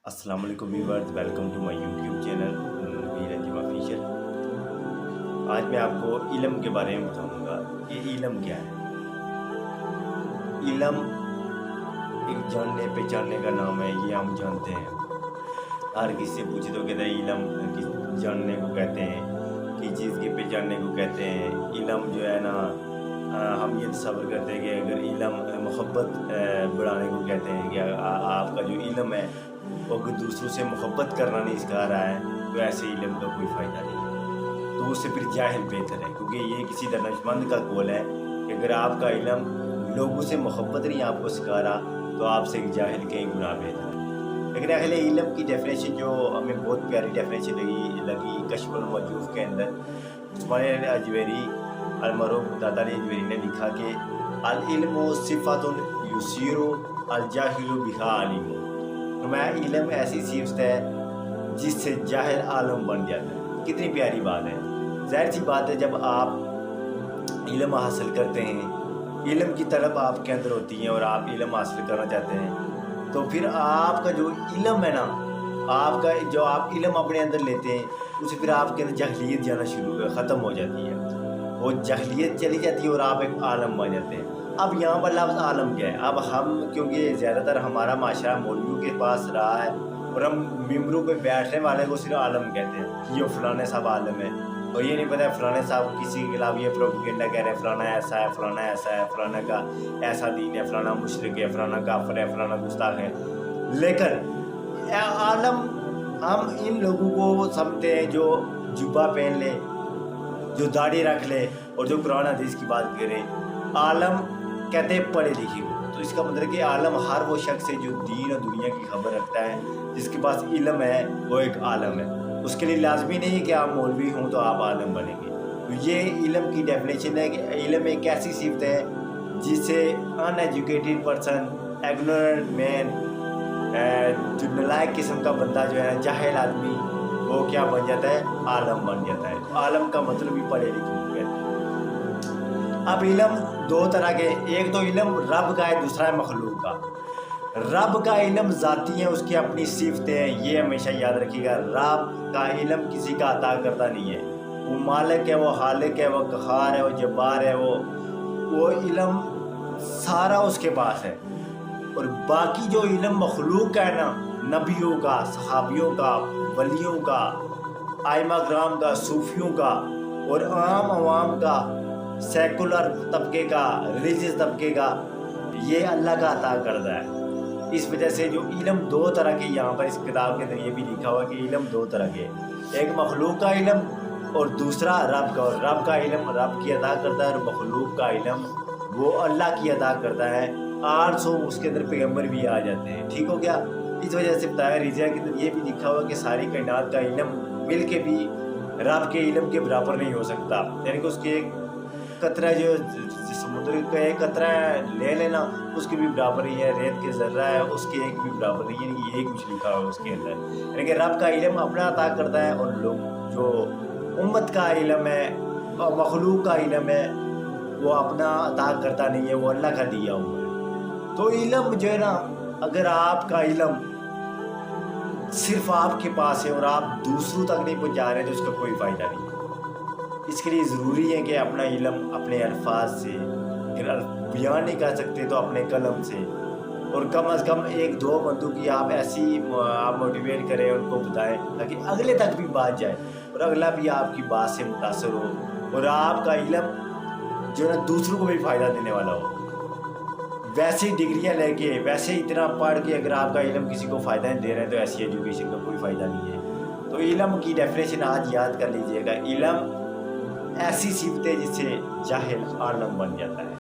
السلام علیکم viewers, welcome to my YouTube channel Nabeel Anjum official. آج میں آپ کو علم کے بارے میں بتاؤں گا کہ علم کیا ہے۔ علم ایک جاننے پہچاننے کا نام ہے، یہ ہم جانتے ہیں۔ ہر کسی سے پوچھے تو کہتے ہیں علم جاننے کو کہتے ہیں، کسی چیز کے پہچاننے کو کہتے ہیں۔ علم جو ہے نا، ہم یہ تصور کرتے ہیں کہ اگر علم محبت بڑھانے کو کہتے ہیں کہ آپ کا جو علم ہے وہ اگر دوسروں سے محبت کرنا نہیں سکھا رہا ہے تو ایسے علم کا کوئی فائدہ نہیں ہے، تو اس سے پھر جاہل بہتر ہے، کیونکہ یہ کسی دانشمند کا قول ہے کہ اگر آپ کا علم لوگوں سے محبت نہیں آپ کو سکھا رہا تو آپ سے ایک جاہل کئی گنا بہتر ہے۔ لیکن اہل علم کی ڈیفینیشن جو ہمیں بہت پیاری ڈیفینیشن لگی کشف الموجوف کے اندر، عثمان اجویری المعروف دادا علی اجویری نے لکھا کہ العلم صفت یصیر الجاہل بہا عالم۔ علم ایسی صفت ہے جس سے جاہل عالم بن جاتا ہے۔ کتنی پیاری بات ہے۔ ظاہر سی بات ہے، جب آپ علم حاصل کرتے ہیں، علم کی طلب آپ کے اندر ہوتی ہے اور آپ علم حاصل کرنا چاہتے ہیں، تو پھر آپ کا جو علم ہے نا، آپ کا جو آپ علم اپنے اندر لیتے ہیں، اسے پھر آپ کے اندر جاہلیت جانا ختم ہو جاتی ہے، وہ جاہلیت چلی جاتی ہے اور آپ ایک عالم بن جاتے ہیں۔ اب یہاں پر لفظ عالم کیا ہے؟ اب ہم کیونکہ زیادہ تر ہمارا معاشرہ مولویوں کے پاس رہا ہے اور ہم ممبروں پہ بیٹھنے والے کو صرف عالم کہتے ہیں کہ یہ فلانے صاحب عالم ہے، اور یہ نہیں پتہ فلانے صاحب کسی کے خلاف یہ پروپیگنڈا کہہ رہے ہیں، فلانا ایسا ہے، فلانا ایسا ہے، فلانا کا ایسا دین ہے، فلانا مشرک ہے، فلانا کافر ہے، فلانا گستاخ ہے۔ لیکن عالم ہم ان لوگوں کو سمجھتے ہیں جو جبہ پہن لے، جو داڑھی رکھ لے اور جو قرآن حدیث کی بات کرے۔ عالم کہتے ہیں پڑھے لکھے کو، تو اس کا مطلب کہ عالم ہر وہ شخص ہے جو دین اور دنیا کی خبر رکھتا ہے، جس کے پاس علم ہے وہ ایک عالم ہے۔ اس کے لیے لازمی نہیں ہے کہ آپ مولوی ہوں تو آپ عالم بنیں گے۔ تو یہ علم کی ڈیفینیشن ہے کہ علم ایک ایسی صفت ہے جس سے ان ایجوکیٹڈ پرسن، ایگنورنٹ مین، جو نالائق قسم کا بندہ جو ہے نا، جاہل آدمی، وہ کیا بن جاتا ہے؟ عالم بن جاتا ہے۔ عالم کا مطلب ہی پڑھے لکھے کو کہتے ہیں۔ اب علم دو طرح کے، ایک تو علم رب کا ہے، دوسرا ہے مخلوق کا۔ رب کا علم ذاتی ہے، اس کی اپنی صفتیں ہیں، یہ ہمیشہ یاد رکھیے گا۔ رب کا علم کسی کا عطا کرتا نہیں ہے، وہ مالک ہے، وہ خالق ہے، وہ قہار ہے، وہ جبار ہے، وہ علم سارا اس کے پاس ہے۔ اور باقی جو علم مخلوق کا ہے نا، نبیوں کا، صحابیوں کا، ولیوں کا، ائمہ کرام کا، صوفیوں کا اور عام عوام کا، سیکولر طبقے کا، ریلیجیس طبقے کا، یہ اللہ کا عطا کردہ ہے۔ اس وجہ سے جو علم دو طرح کے، یہاں پر اس کتاب کے اندر یہ بھی لکھا ہوا کہ علم دو طرح کے، ایک مخلوق کا علم اور دوسرا رب کا۔ اور رب کا علم رب کی عطا کرتا ہے، اور مخلوق کا علم وہ اللہ کی عطا کرتا ہے۔ 800 اس کے اندر پیغمبر بھی آ جاتے ہیں، ٹھیک ہو گیا۔ اس وجہ سے بتایا رضیہ کے اندر یہ بھی لکھا ہوا کہ ساری کائنات کا علم مل کے بھی رب کے علم کے برابر نہیں ہو سکتا، یعنی کہ اس کے ایک قطرہ جو سمندر کا ایک قطرہ لے لینا اس کی بھی برابر نہیں ہے، ریت کے ذرہ ہے اس کے ایک بھی برابر نہیں ہے، یعنی یہ کچھ لکھا ہوا اس کے اندر، یعنی کہ رب کا علم اپنا عطا کرتا ہے، اور لوگ جو امت کا علم ہے اور مخلوق کا علم ہے وہ اپنا عطا کرتا نہیں ہے، وہ اللہ کا دیا ہوا ہے۔ تو علم جو ہے نا، اگر آپ کا علم صرف آپ کے پاس ہے اور آپ دوسروں تک نہیں پہنچا رہے تو اس کا کوئی فائدہ نہیں۔ اس کے لیے ضروری ہے کہ اپنا علم اپنے الفاظ سے، اگر بیان نہیں کر سکتے تو اپنے قلم سے، اور کم از کم ایک دو بندوں کی آپ ایسی آپ موٹیویٹ کریں، ان کو بتائیں تاکہ اگلے تک بھی بات جائے اور اگلا بھی آپ کی بات سے متاثر ہو، اور آپ کا علم جو ہے نا دوسروں کو بھی فائدہ دینے والا ہو۔ ویسے ڈگریاں لے کے، ویسے اتنا پڑھ کے اگر آپ کا علم کسی کو فائدہ نہیں دے رہے ہیں تو ایسی ایجوکیشن کا کوئی فائدہ نہیں ہے۔ تو علم کی ڈیفینیشن آج یاد کر لیجئے گا، علم ایسی صفت ہے جس سے جاہل عالم بن جاتا ہے۔